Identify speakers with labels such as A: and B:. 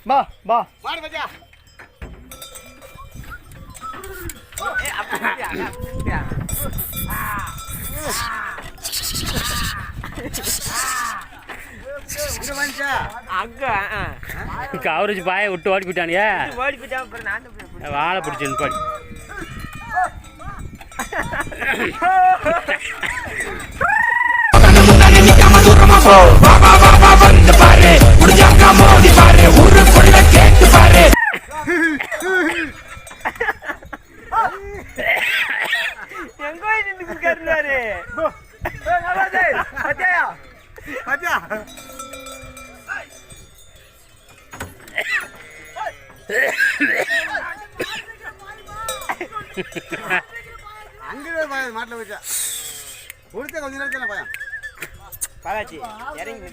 A: வா வா
B: மாடு பத்தியா
A: கவரேஜ் பாய விட்டு ஓடி போயிட்டானுங்க வாழை பிடிச்சு பாடி
B: அங்கே மாட்டில் போயிட்டா உடுத்த கொஞ்ச நேரத்தில் பையன்
C: பாலாச்சி இறங்கி